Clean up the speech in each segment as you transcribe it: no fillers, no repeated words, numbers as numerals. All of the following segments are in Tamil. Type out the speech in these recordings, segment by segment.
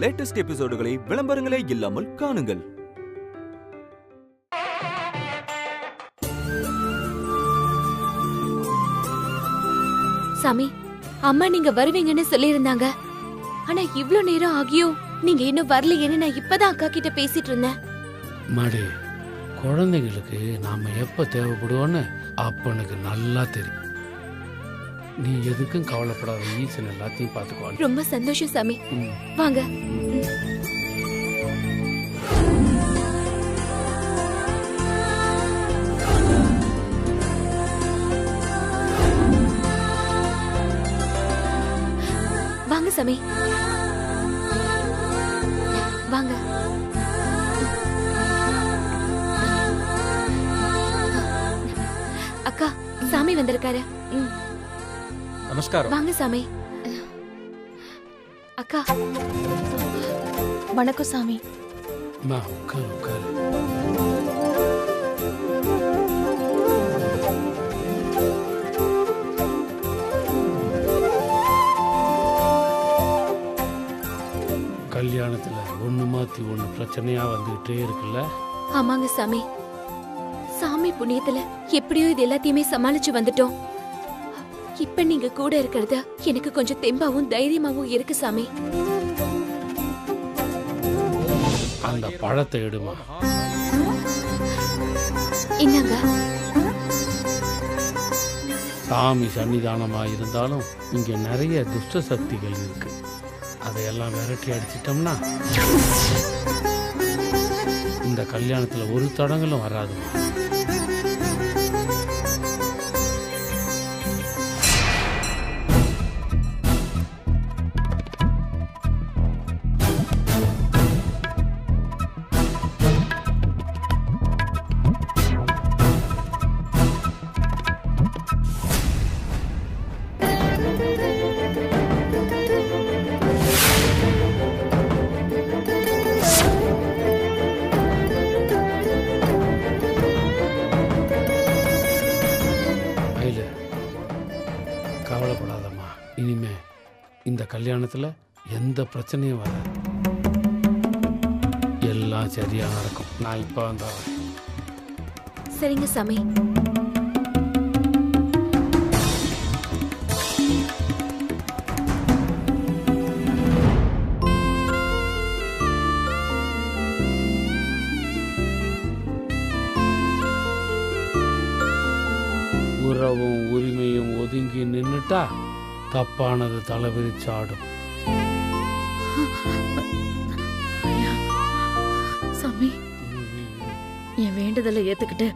லேட்டஸ்ட் எபிசோடுகளை விளம்பரங்களே இல்லாமல் காணுங்கள். சாமி, அம்மா நீங்க வருவீங்கன்னு சொல்லியிருந்தாங்க. ஆனா இவ்ளோ நேரம் ஆகியும் நீங்க இன்னும் வரலையேன்னு நான் இப்பதான் அக்கா கிட்ட பேசிட்டு இருந்தேன். மாடி, குழந்தைங்களுக்கு நாம எப்ப தேவைப்படுவோன்னு அப்பனுக்கு நல்லா தெரியும். நீ எதுக்கும் கவலைப்படாத, ஈசன் எல்லாத்தையும் பார்த்துக்குவாங்க. ரொம்ப சந்தோஷம் சாமி. வாங்க. வாங்க சாமி, வாங்க. அக்கா, சாமி வந்திருக்காரு. நமஸ்காரம். வாங்க சாமி. அக்கா வணக்கம் சாமி. உட்காரு உட்காரு. கல்யாணத்துல ஒண்ணு மாத்தி ஒண்ணு பிரச்சனையா வந்துகிட்டே இருக்குல்ல? ஆமாங்க சாமி. சாமி புண்ணியத்துல எப்படியோ இது எல்லாத்தையுமே சமாளிச்சு வந்துட்டோம். இப்ப நீங்க கூட இருக்கிறது எனக்கு கொஞ்சம் தெம்பாவும் தைரியமாவும் இருக்கு சாமி. அந்த பழத்தை எடுமா. என்னங்க? சாமி சன்னிதானமா இருந்தாலும் இங்க நிறைய துஷ்ட சக்திகள் இருக்கு. அதையெல்லாம் விரட்டி அடிச்சிட்டோம்னா இந்த கல்யாணத்துல ஒரு தடங்களும் வராது. கவலைப்படாதம்மா, இனிமே இந்த கல்யாணத்துல எந்த பிரச்சனையும் வராது. எல்லாம் சரியா நடக்கும். நான் இப்ப வந்தேன். சரிங்க சாமி. உறவும் உரிமையும் ஒதுங்கி நின்னுட்டா தப்பானது தலைவிரிச்சாடும். சாமி, என் வேண்டுதலை ஏத்துக்கிட்டு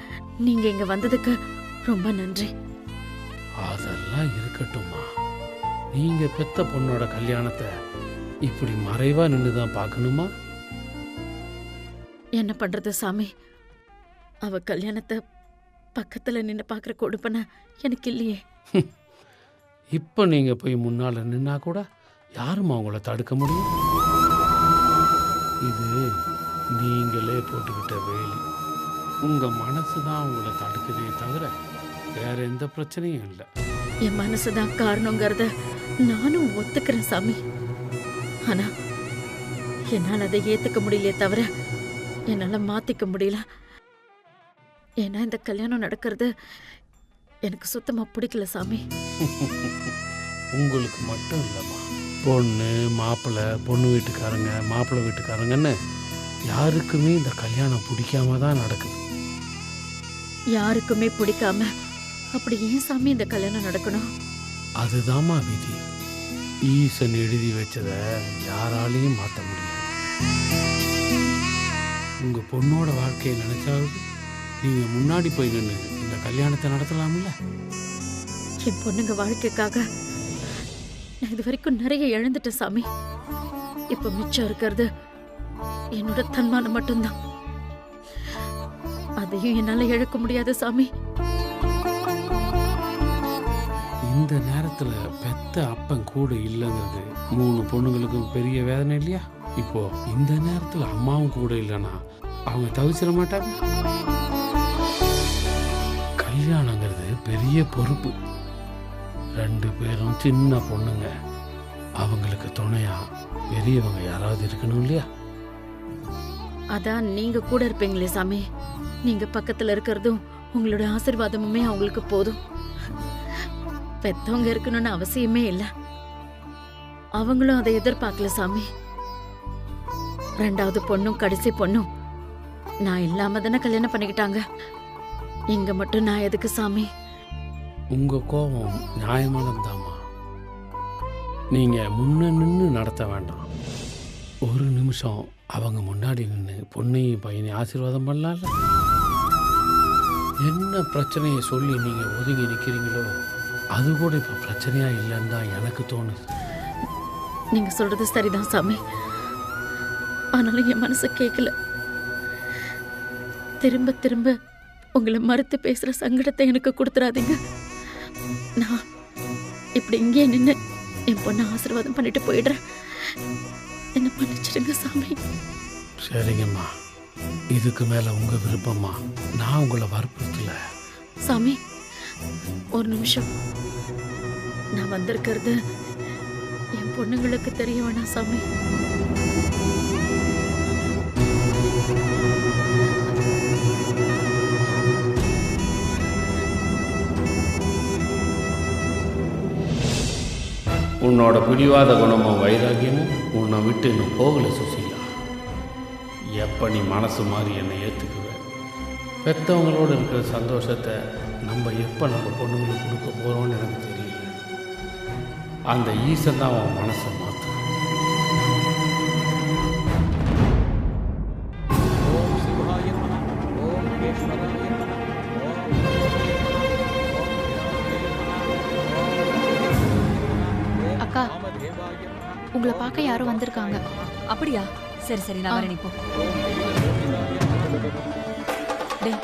நீங்க இங்க வந்ததுக்கு ரொம்ப நன்றி. அதெல்லாம் இருக்கட்டும்மா. நீங்க பெத்த பொண்ணோட கல்யாணத்தை இப்படி மறைவா நின்னுதான் பார்க்கணுமா? என்ன பண்றது சாமி, அவ கல்யாணத்தை பக்கத்துல நின்று பாக்குற கொடுப்பன எனக்கு இல்லையே. இப்ப நீங்க போய் முன்னால நின்னா கூட யாருமா உங்களை தடுக்க முடியும்? இது நீங்களே போட்டுக்கிட்ட வேலி. உங்க மனசுதான் உங்களை தடுக்குதே தவிர வேற எந்த பிரச்சனையும் இல்லை. என் மனசுதான் காரணங்கிறத நானும் ஒத்துக்கிறேன் சாமி. ஆனா என்னால் அதை ஏத்துக்க முடியலையே தவிர என்னால மாத்திக்க முடியல. ஏன்னா இந்த கல்யாணம் நடக்கிறது எனக்கு சுத்தமா பிடிக்கல சாமி. உங்களுக்கு மட்டும் இல்லைம்மா, பொண்ணு மாப்பிள்ளை, பொண்ணு வீட்டுக்காரங்க, மாப்பிள்ளை வீட்டுக்காரங்கன்னு யாருக்குமே இந்த கல்யாணம் பிடிக்காம தான் நடக்குது. யாருக்குமே பிடிக்காம அப்படி ஏன் சாமி இந்த கல்யாணம் நடக்கணும்? அதுதாம்மா விதி. ஈசன் எழுதி வச்சதை யாராலையும் மாற்ற முடியாது. உங்க பொண்ணோட வாழ்க்கையை நினைச்சாவது நீங்க முன்னாடி போய் நின்று இந்த கல்யாணத்தை நடத்தலாம்ல? என் பொண்ணுங்க வாழ்க்கைக்காக நான் இது வரைக்கும் நிறைய இழந்துட்டேன் சாமி. இப்ப மிச்சம் இருக்கிறது என்னோட தன்மானம் மட்டும்தான். அதையும் என்னால இழக்க முடியாது சாமி. இந்த நேரத்துல பெத்த அப்பன் கூட இல்லைங்கிறது 3 பொண்ணுங்களுக்கும் பெரிய வேதனை இல்லையா? இப்போ இந்த நேரத்துல அம்மாவும் கூட இல்லைன்னா அவங்க தவிச்சிட மாட்டாங்க. கல்யாணங்கிறது பெரிய பொறுப்பு. 2 பேரும் சின்ன பொண்ணுங்க. அவங்களுக்கு துணையா பெரியவங்க யாராவது இருக்கணும் இல்லையா? அதான் நீங்க கூட இருப்பீங்களே சாமி. நீங்க பக்கத்துல இருக்கிறதும் உங்களோட ஆசீர்வாதமுமே அவங்களுக்கு போதும். பெத்தவங்க இருக்கணும்னு அவசியமே இல்லை. அவங்களும் அதை எதிர்பார்க்கல சாமி. ரெண்டாவது பொண்ணும் கடைசி பொண்ணும் நான் இல்லாம தானே கல்யாணம் பண்ணிக்கிட்டாங்க. இங்க மட்டும் நான் எதுக்கு சாமி? உங்க கோபம் நியாயமானதாமா. நீங்க முன்ன நின்று நடத்த வேண்டாம். ஒரு நிமிஷம் அவங்க முன்னாடி நின்று பொண்ணையும் பையனையும் ஆசீர்வாதம் பண்ணலாம்ல. என்ன பிரச்சனையை சொல்லி நீங்க ஒதுங்கி நிற்கிறீங்களோ அது கூட இப்போ பிரச்சனையா இல்லைன்னு தான் எனக்கு தோணுது. நீங்க சொல்றது சரிதான் சாமி. ஆனாலும் என் மனசு கேட்கல. திரும்ப திரும்ப உங்களை மறுத்து பேசுற சங்கடத்தை எனக்கு கொடுத்துறாதீங்க. நான் இப்படி இங்கே நின்று என் பொண்ணை ஆசீர்வாதம் பண்ணிட்டு போயிடுறேன். என்ன மன்னிச்சிடுங்க சாமி. சரிங்கம்மா, இதுக்கு மேல உங்க விருப்பமா, நான் உங்களை வற்புறுத்தல. சாமி ஒரு நிமிஷம். நான் வந்திருக்கிறது என் பொண்ணுங்களுக்கு தெரிய வேணாம் சாமி. உன்னோட பிடிவாத குணமும் வைராக்கியமும் உன்னை விட்டு இன்னும் போகலை சுசீலா. எப்போ நீ மனசு மாறி என்னை ஏற்றுக்குவ? பெற்றவங்களோடு இருக்கிற சந்தோஷத்தை நம்ம எப்போ நம்ம பொண்ணுங்களுக்கு கொடுக்க போகிறோம்னு எனக்கு தெரியல. அந்த ஈசன் தான் அவன் மனசை மாற்றும். அக்கா, உங்களை பார்க்க யாரும் வந்திருக்காங்க. அப்படியா? சரி சரி, நான் வரேன். இப்போ டேய்,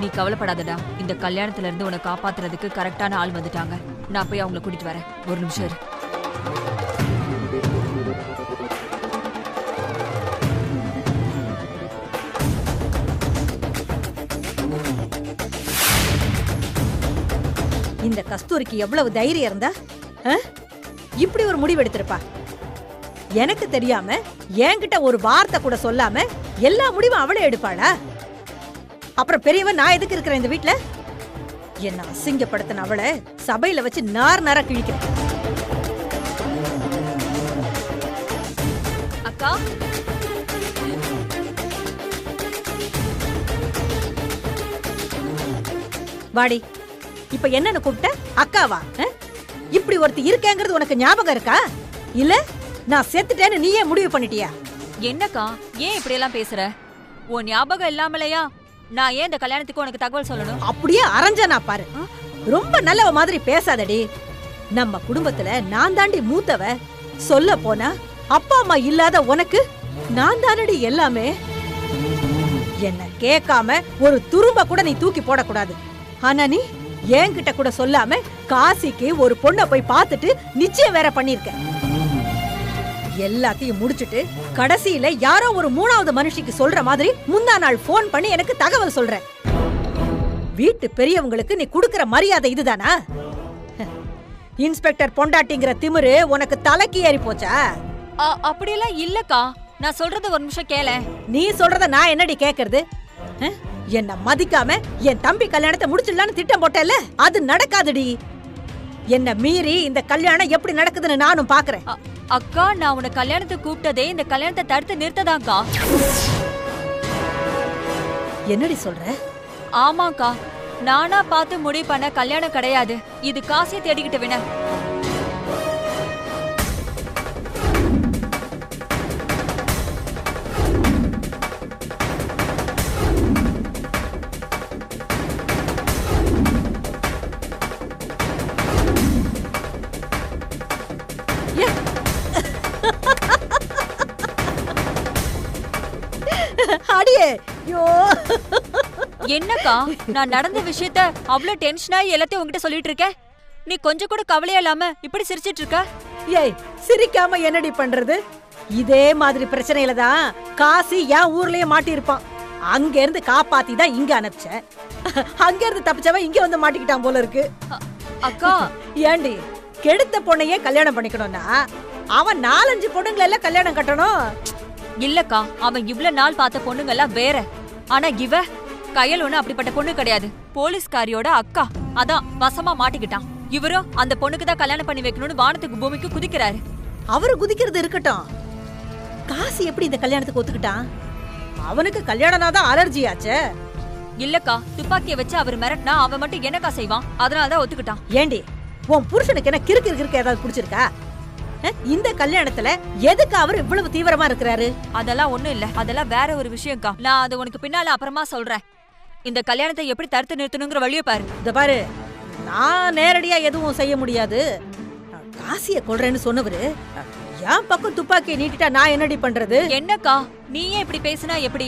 நீ கவலைப்படாதடா. இந்த கல்யாணத்துல இருந்து உன்னை காப்பாத்துறதுக்கு கரெக்டான ஆள் வந்துட்டாங்க. நான் போய் அவங்களை கூட்டிட்டு வரேன். ஒரு நிமிஷம் இரு. இந்த கஸ்தூரிக்கு எவ்வளவு தைரியம் இருந்தா இப்படி ஒரு முடிவு எடுத்திருப்பா? எனக்கு தெரியாம என்கிட்ட ஒரு வார்த்தை கூட சொல்லாம எல்லா முடிவும் அவளே எடுப்பாளா? அப்புறம் பெரியவன் நான் எதுக்கு இருக்கிறேன் இந்த வீட்டுல? என்ன அசிங்கப்படுத்தின அவளை சபையில வச்சு நார் நாரா கிழிக்கிறேன். அக்கா, வாடி. இப்ப என்னன்னு கூப்பிட்ட? அக்காவா? இப்படி ஒருத்தி இருக்கேங்கிறது உனக்கு ஞாபகம் இருக்கா? இல்ல நான் செத்துட்டேன்னு நீயே முடிவு பண்ணிட்டியா? என்னக்கா ஏன் இப்படி எல்லாம் பேசுற? உன் ஞாபகம் இல்லாமலையா நான் ஏன் இந்த கல்யாணத்துக்கு உனக்கு தகவல் சொல்லணும்? அப்படியே அரஞ்சனா பாரு. ரொம்ப நல்லவ மாதிரி பேசாதடி. நம்ம குடும்பத்துல நான் தாண்டி மூத்தவ. சொல்ல போனா அப்பா அம்மா இல்லாத உனக்கு நான் தானடி எல்லாமே. என்ன கேட்காம ஒரு துரும்ப கூட நீ தூக்கி போடக்கூடாது. ஆனா நீ என்கிட்ட கூட சொல்லாம காசிக்கு ஒரு பொண்ணை போய் பார்த்துட்டு நிச்சயம் வேற பண்ணிருக்க. எல்லாத்தையும் முடிச்சிட்டு கடைசியில யாரோ ஒரு மூணாவது மனுஷிக்கு சொல்ற மாதிரி முந்தா நாள் போன் பண்ணி எனக்கு தகவல் சொல்ற. வீட்டு பெரியவங்களுக்கு நீ குடுக்கிற மரியாதை இதுதானா? இன்ஸ்பெக்டர் பொண்டாட்டிங்கிற திமிரு உனக்கு தலைக்கு ஏறி போச்சா? அப்படியெல்லாம் இல்லக்கா. நான் சொல்றது ஒரு நிமிஷம் கேள. நீ சொல்றத நான் என்னடி கேக்குறது? என்ன மதிக்காம என் தம்பி கல்யாணத்தை முடிச்சிடலான்னு திட்டம் போட்டல, அது நடக்காதுடி. என்ன மீறி இந்த கல்யாணம் எப்படி நடக்குதுன்னு நானும் பாக்குறேன். அக்கா, நான் உன்னை கல்யாணத்துக்கு கூப்பிட்டதே இந்த கல்யாணத்தை தடுத்து நிறுத்ததாக்கா. என்னடி சொல்ற? ஆமாக்கா, நானா பார்த்து முடிவு பண்ண கல்யாணம் கிடையாது. இது காசே தேடிக்கிட்டு வேண. என்னக்கா, நான் நடந்த விஷயத்த அவ்வளவு டென்ஷனா எல்லாத்தையும் உங்ககிட்ட சொல்லிட்டு இருக்கேன். நீ கொஞ்சம் கூட கவலையா இல்லாம இப்படி சிரிச்சிட்டு இருக்க. ஏய், சிரிக்காம என்னடி பண்றது? இதே மாதிரி பிரச்சனையில தான் காசி என் ஊர்லயே மாட்டி இருப்பான். அங்க இருந்து காப்பாத்தி தான் இங்க அனுப்பிச்சேன். அங்க இருந்து தப்பிச்சவன் இங்க வந்து மாட்டிக்கிட்டான் போல இருக்கு. அக்கா, ஏண்டி கெடுத்த பொண்ணையே கல்யாணம் பண்ணிக்கணும்னா அவன் 4-5 பொண்ணுங்களை எல்லாம் கல்யாணம் கட்டணும். இல்லக்கா, அவன் இவ்ளோ நாள் பார்த்த பொண்ணுங்க எல்லாம் வேற. ஆனா இவ கையல் ஒண்ணு அப்படிப்பட்ட பொண்ணு கிடையாது. போலீஸ்காரியோட அக்கா. அதான் வசமா மாட்டிக்கிட்டான். இவரும் அந்த பொண்ணுக்கு தான் கல்யாணம் பண்ணி வைக்கணும்னு வானத்துக்கு பூமிக்கு குதிக்கிறாரு. அவரு குதிக்கிறது இருக்கட்டும், காசி எப்படி இந்த கல்யாணத்துக்கு ஒத்துக்கிட்டான்? அவனுக்கு கல்யாணம்னா தான் அலர்ஜி ஆச்சே. இல்லக்கா, துப்பாக்கிய வச்சு அவர் மிரட்டினா அவன் மட்டும் என்னக்கா செய்வான்? அதனாலதான் ஒத்துக்கிட்டான். ஏண்டி, உன் புருஷனுக்கு என்ன கிறுக்கு ஏதாவது பிடிச்சிருக்கா? இந்த கல்யாணத்துல எதுக்கு அவர் இவ்வளவு தீவிரமா இருக்கிறாரு? அதெல்லாம் ஒண்ணும் இல்ல, அதெல்லாம் வேற ஒரு விஷயம்க்கா. நான் அது உனக்கு பின்னால அப்புறமா சொல்றேன். இந்த கல்யாணத்தை எப்படி தடுத்து நிறுத்தணுங்கிற வழியை பாரு. இத பாரு, நான் நேரடியா எதுவும் செய்ய முடியாது. காசிய கொல்றேன்னு சொன்னவரு என் பக்கம் துப்பாக்கியை நீட்டிட்டா நான் என்னடி பண்றது? என்னக்கா, நீயே இப்படி பேசினா எப்படி?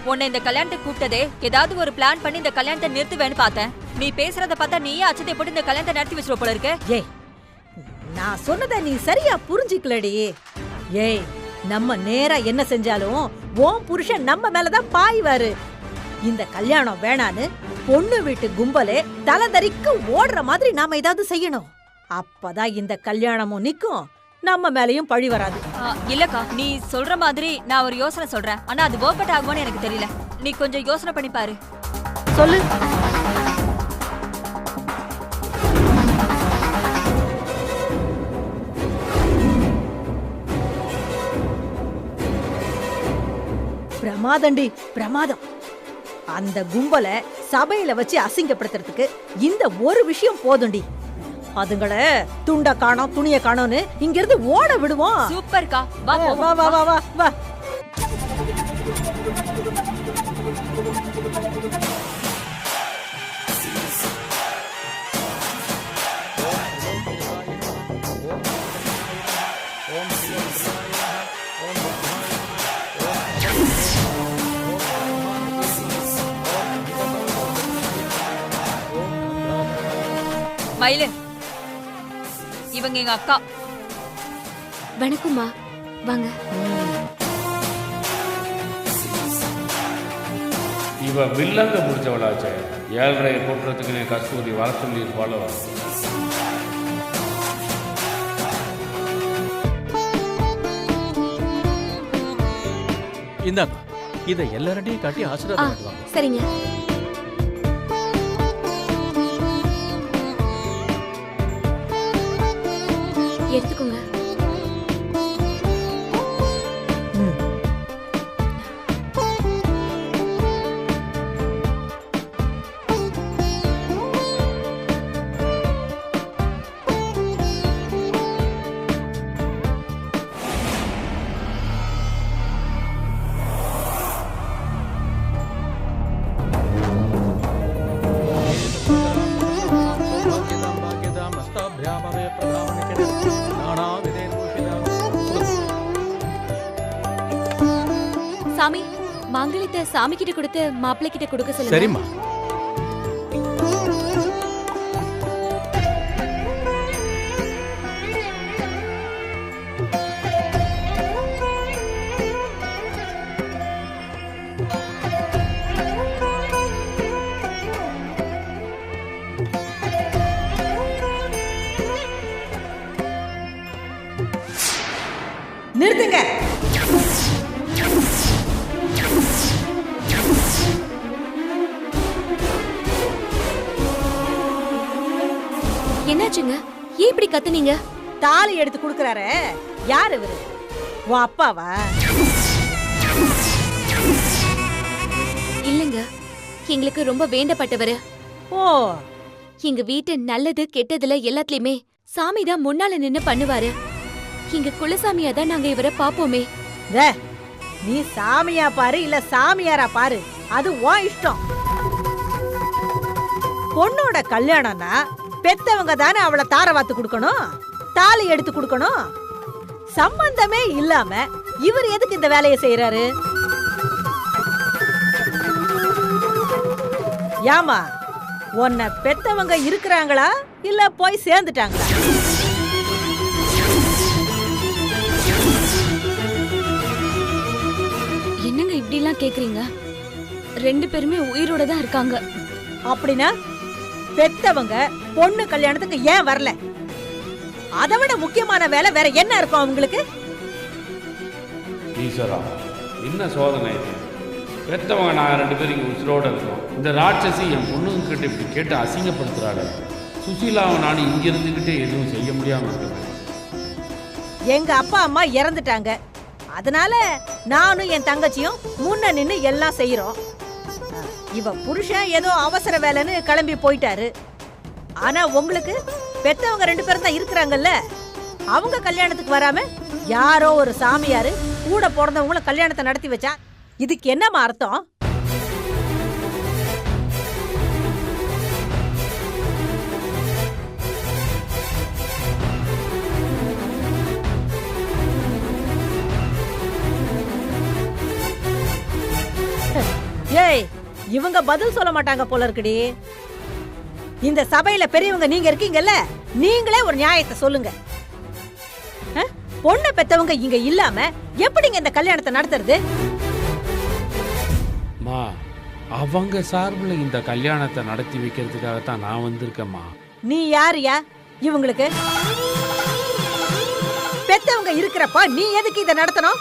உன்னை இந்த கல்யாணத்துக்கு கூப்பிட்டதே ஏதாவது ஒரு பிளான் பண்ணி இந்த கல்யாணத்தை நிறுத்துவேன்னு பார்த்தேன். நீ பேசுறத பார்த்தா நீயே அச்சத்தை போட்டு இந்த கல்யாணத்தை நடத்தி வச்சிருவ போல இருக்கு. ஏய், நான் சொன்னதை நீ சரியா புரிஞ்சிக்கலடி. ஏய், நம்ம நேரா என்ன செஞ்சாலும் உன் புருஷன் நம்ம மேலதான் பாய்வாரு. இந்த கல்யாணம் வேணான்னு பொண்ணு வீட்டு கும்பலே தலதறிக்கு ஓடுற மாதிரி நாம ஏதாவது செய்யணும். அப்பதான் இந்த கல்யாணமும் நிக்கும், நம்ம மேலயும் பழி வராது. இல்லக்கா, நீ சொல்ற மாதிரி நான் ஒரு யோசனை சொல்றேன். ஆனா அது ஒர்க் அவுட் ஆகும்னு எனக்கு தெரியல. நீ கொஞ்சம் யோசனை பண்ணி பாரு. சொல்லு. பிரமாதண்டி, பிரமாதம். அந்த கும்பலை சபையில வச்சு அசிங்கப்படுத்துறதுக்கு இந்த ஒரு விஷயம் போதுண்டி. அதுங்கள துண்ட காணோம் துணிய காணோம்னு இங்க இருந்து ஓட விடுவோம். சூப்பர்க்கா, வா வா வா வா வா வா. மயிலு, இவங்க எங்க அக்கா. வணக்கம்மா, வாங்க. இவ வில்லங்க முடிச்சவளாச்சே. 7:30 போட்டுறதுக்கு நீ கஸ்தூரி வர சொல்லி இருப்பாளோ. இந்தாங்க, இதை எல்லார்ட்டையும் காட்டி ஆசீர்வாதம் பண்ணுவாங்க. சரிங்க. எடுத்துக்கோங்க. சாமி, மாங்கல்யத்தை சாமி கிட்ட கொடுத்து மாப்பிள்ளை கிட்ட கொடுக்க சொல்லுங்க. சரிம்மா. நிறுத்துங்க. என்னாச்சுங்க? ஏன் இப்படி கத்துனீங்க? தாலி எடுத்து குடுக்கறாரே, யார் இவரு? உன் அப்பாவா? இல்லங்க, எங்களுக்கு ரொம்ப வேண்டப்பட்டவரு. ஓ, எங்க வீட்டு நல்லது கெட்டதுல எல்லாத்துலயுமே சாமி தான் முன்னால நின்னு பண்ணுவாரு. எங்க குலசாமியா தான் நாங்க இவரை பாப்போமே. நீ சாமியா பாரு இல்ல சாமியாரா பாரு, அது உன் இஷ்டம். பொண்ணோட கல்யாணம்னா பெத்தவங்க தானே அவளை தாரவாத்து கொடுக்கணும், தாலி எடுத்து கொடுக்கணும். சம்பந்தமே இல்லாம இவர் எதுக்கு இந்த வேலையை செய்யறாரு? யாமா, உன்னை பெத்தவங்க இருக்கிறாங்களா இல்ல போய் சேர்ந்துட்டாங்களா? என்னங்க இப்படி எல்லாம் கேக்குறீங்க? 2 பேருமே உயிரோட தான் இருக்காங்க. அப்படின்னா பெத்தவங்க பொண்ணு கல்யாணத்துக்கு ஏன் வரல? அதை விட முக்கியமான வேலை வேற என்ன இருக்கும் அவங்களுக்கு? ஈஸ்வரா, என்ன சோதனை இது? பெற்றவங்க நாங்கள் 2 பேரும் இங்கே உசுரோடு இருக்கோம். இந்த ராட்சசி என் பொண்ணுங்கிட்ட இப்படி கேட்டு அசிங்கப்படுத்துறாரு. சுசீலாவை நான் இங்கே இருந்துக்கிட்டே எதுவும் செய்ய முடியாமல் இருக்கிறேன். எங்க அப்பா அம்மா இறந்துட்டாங்க, அதனால நானும் என் தங்கச்சியும் முன்ன நின்னு எல்லாம் செய்யறோம். இவ புருஷன் ஏதோ அவசர வேலைன்னு கிளம்பி போயிட்டாரு. ஆனா உங்களுக்கு பெத்தவங்க 2 பேரும் தான் இருக்கிறாங்கல்ல, அவங்க கல்யாணத்துக்கு வராம யாரோ ஒரு சாமியாரு கூட பிறந்தவங்கள கல்யாணத்தை நடத்தி வச்சா இதுக்கு என்னமா அர்த்தம்? ஏய், இவங்க பதில் சொல்ல மாட்டாங்க போல இருக்குடி. இந்த சபையில பெரியவங்க நீங்க இருக்கீங்கல்ல, நீங்களே ஒரு நியாயத்தை சொல்லுங்க. பொண்ணை பெத்தவங்க இங்க இல்லாம எப்படிங்க இந்த கல்யாணத்தை நடத்துறது? அவங்க சார்பில் இந்த கல்யாணத்தை நடத்தி வைக்கிறதுக்காகத்தான் நான் வந்திருக்கேம்மா. நீ யாரியா இவங்களுக்கு? பெத்தவங்க இருக்கிறப்ப நீ எதுக்கு இதை நடத்தணும்?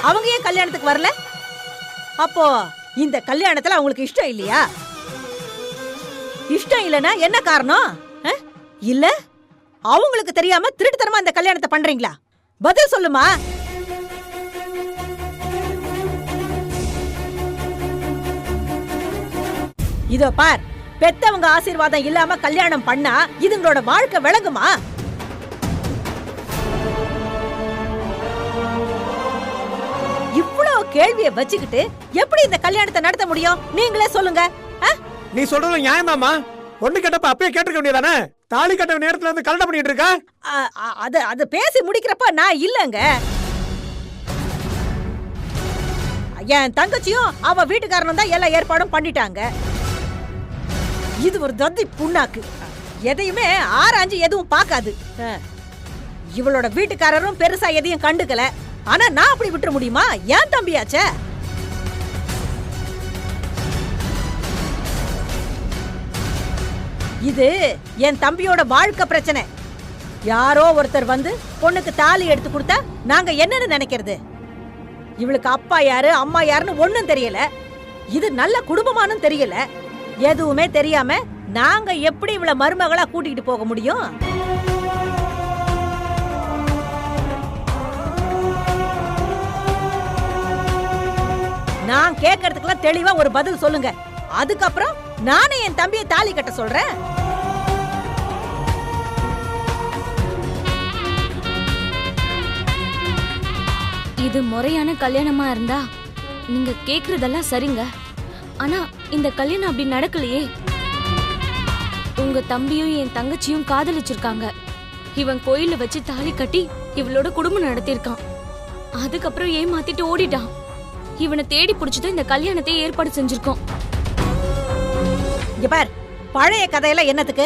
அவங்க ஏன் கல்யாணத்துக்கு வரல? அப்போ இந்த கல்யாணத்துல அவங்களுக்கு இஷ்டம் இல்லையா? இஷ்டம் இல்லைன்னா என்ன காரணம்? இல்ல அவங்களுக்கு தெரியாம திருட்டுத்தனமா இந்த கல்யாணத்தை பண்றீங்களா? பதில் சொல்லுமா. இதோ பார், பெத்தவங்க ஆசீர்வாதம் இல்லாம கல்யாணம் பண்ணா இதுங்களோட வாழ்க்கை விளங்குமா? இவ்வளவு கேள்வியை வச்சுக்கிட்டு எப்படி இந்த கல்யாணத்தை நடத்த முடியும்? நீங்களே சொல்லுங்க. நீ சொல்றது நியாயமாமா? பொண்ணு கேட்டப்ப அப்பயே கேட்டுக்க வேண்டியதானே? தாலி கட்ட நேரத்துல இருந்து கல்யாணம் பண்ணிட்டு இருக்கா? அது பேசி முடிக்கிறப்ப நான் இல்லங்க. என் தங்கச்சியும் அவ வீட்டுக்காரனும் தான் எல்லா ஏற்பாடும் பண்ணிட்டாங்க. இது ஒரு தத்தி புண்ணாக்கு, எதையுமே ஆராய்ஞ்சு எதுவும் பார்க்காது. இவளோட வீட்டுக்காரரும் பெருசா எதையும் கண்டுக்கல. ஆனா நான் அப்படி விட்டுற முடியுமா? ஏன் தம்பியாச்சே. இது என் தம்பியோட வாழ்க்கை பிரச்சனை. யாரோ ஒருத்தர் வந்து பொண்ணுக்கு தாலி எடுத்து கொடுத்தா நாங்க என்னன்னு நினைக்கிறது? இவளுக்கு அப்பா யாரு அம்மா யாருன்னு ஒண்ணும் தெரியல. இது நல்ல குடும்பமானும் தெரியல. எதுவுமே தெரியாம நாங்க எப்படி இவள மருமகளா கூட்டிட்டு போக முடியும்? நான் கேட்கறதுக்கெல்லாம் தெளிவா ஒரு பதில் சொல்லுங்க. அதுக்கப்புறம் நானே என் தம்பியை தாலி கட்ட சொல்றேன். இது முறையான கல்யாணமா இருந்தா நீங்க கேக்குறதெல்லாம் சரிங்க. ஆனா இந்த கல்யாணம் அப்படி நடக்கலையே. உங்க தம்பியும் என் தங்கச்சியும் காதலிச்சிருக்காங்க. இவன் கோயில வச்சு தாலி கட்டி இவளோட குடும்பம் நடத்திருக்கான். அதுக்கப்புறம் ஏமாத்திட்டு ஓடிட்டான். இவனை தேடி பிடிச்சது இந்த கல்யாணத்தை ஏற்பாடு செஞ்சிருக்கோம். இங்க பார், பழைய கதையெல்லாம் என்னத்துக்கு?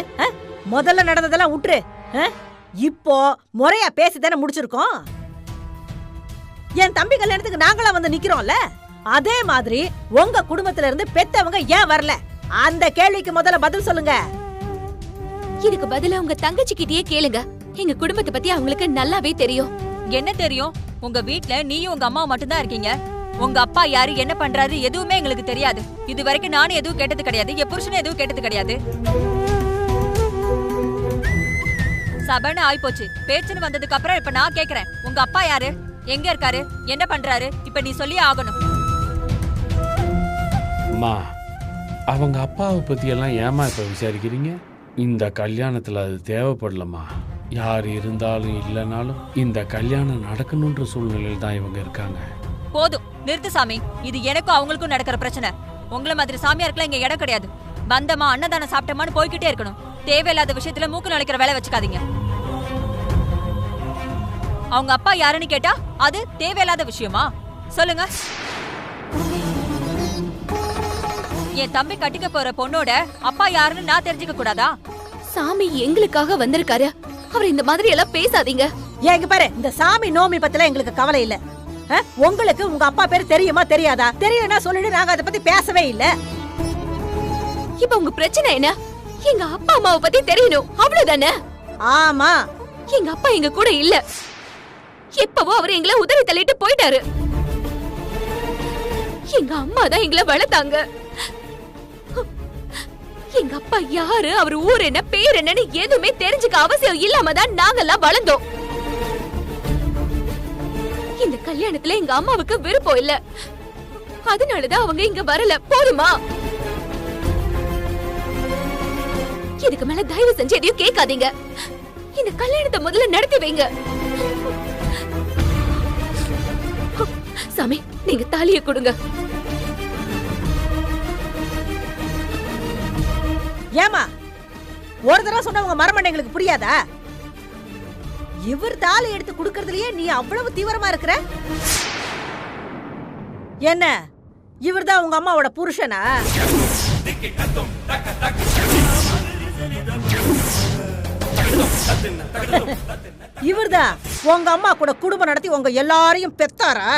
முதல்ல நடந்ததெல்லாம் விட்டுரு. இப்போ முறையா பேசிதானே முடிச்சிருக்கோம். என் தம்பி கல்யாணத்துக்கு நாங்களா வந்து நிக்கிறோம்ல, அதே மாதிரி உங்க குடும்பத்துல இருந்து பெத்தவங்க ஏன் வரல? அந்த கேள்விக்கு முதல்ல பதில் சொல்லுங்க. இதுக்கு பதிலா உங்க தங்கச்சி கிட்டயே கேளுங்க. எங்க குடும்பத்தை பத்தி அவங்களுக்கு நல்லாவே தெரியும். என்ன தெரியும்? உங்க வீட்ல நீயும் உங்க அம்மா மட்டும் தான் இருக்கீங்க. உங்க அப்பா யாரு, என்ன பண்றாரு எதுவுமே எங்களுக்கு தெரியாது. இது வரைக்கும் நானும் எதுவும் கேட்டது கிடையாது, என் புருஷனும் எதுவும் கேட்டது கிடையாது. சபைன்னு ஆயிப்போச்சு. பேச்சுன்னு வந்ததுக்கு அப்புறம் இப்ப நான் கேக்குறேன், உங்க அப்பா யாரு, எங்க இருக்காரு, என்ன பண்றாரு? இப்ப நீ சொல்லி ஆகணும். அம்மா, அவங்க அப்பாவை பத்தி எல்லாம் ஏமா இப்ப விசாரிக்கிறீங்க? இந்த கல்யாணத்துல அது தேவைப்படலம்மா. யார் இருந்தாலும் இல்லைனாலும் இந்த கல்யாணம் நடக்கணுன்ற சூழ்நிலையில் தான் இவங்க இருக்காங்க. போதும், நிறுத்து சாமி. இது எனக்கும் அவங்களுக்கும் நடக்கிற பிரச்சனை. உங்களை மாதிரி சாமியாருக்குலாம் இங்க இடம் கிடையாது. வந்தமா அன்னதானம் சாப்பிட்டமான்னு போய்கிட்டே இருக்கணும். தேவையில்லாத விஷயத்துல மூக்கு நுழைக்கிற வேலை வச்சுக்காதீங்க. அவங்க அப்பா யாருன்னு கேட்டா அது தேவையில்லாத விஷயமா? சொல்லுங்க. என் தம்பி கட்டிக்க போற பொண்ணோட அப்பா யாருன்னு நான் தெரிஞ்சுக்க கூடாதா? சாமி எங்களுக்காக வந்திருக்காரு. அவர் இந்த மாதிரி எல்லாம் பேசாதீங்க. ஏங்க பாரு, இந்த சாமி நோமி பத்தில எங்களுக்கு கவலை இல்ல. உங்களுக்கு உங்க அப்பா பேர் தெரியுமா தெரியாதா? தெரியலன்னா சொல்லிட்டு நாங்க அதை பத்தி பேசவே இல்ல. இப்ப உங்க பிரச்சனை என்ன? எங்க அப்பா அம்மாவை பத்தி தெரியணும், அவ்வளவுதானே? ஆமா, எங்க அப்பா எங்க கூட இல்ல. எப்பவோ அவர் எங்களை உதறி தள்ளிட்டு போயிட்டாரு. எங்க அம்மா தான் எங்களை வளர்த்தாங்க. எங்க அப்பா யாரு, அவர் ஊர் என்ன, பேர் என்னன்னு எதுவுமே தெரிஞ்சுக்க அவசியம் இல்லாம தான் நாங்கெல்லாம் வளர்ந்தோம். இந்த கல்யாணத்துல எங்க அம்மாவுக்கு விருப்பம் இல்ல, அதனாலதான் அவங்க இங்க வரல. போதுமா? இதுக்கு மேல தயவு செஞ்சு எதையும் கேட்காதீங்க. இந்த கல்யாணத்தை முதல்ல நடத்தி வைங்க. சாமி, நீங்க தாலியை கொடுங்க. ஏமா ஒரு தடவை சொன்ன உங்க மரமண்டைங்களுக்கு புரியாதா? இவர் தாலி எடுத்து கொடுக்கறதுலயே நீ அவ்வளவு தீவிரமா இருக்கிற? என்ன இவர்தான் உங்க அம்மாவோட புருஷனா? இவர்தான் உங்க அம்மா கூட குடும்பம் நடத்தி உங்க எல்லாரையும் பெத்தாரா?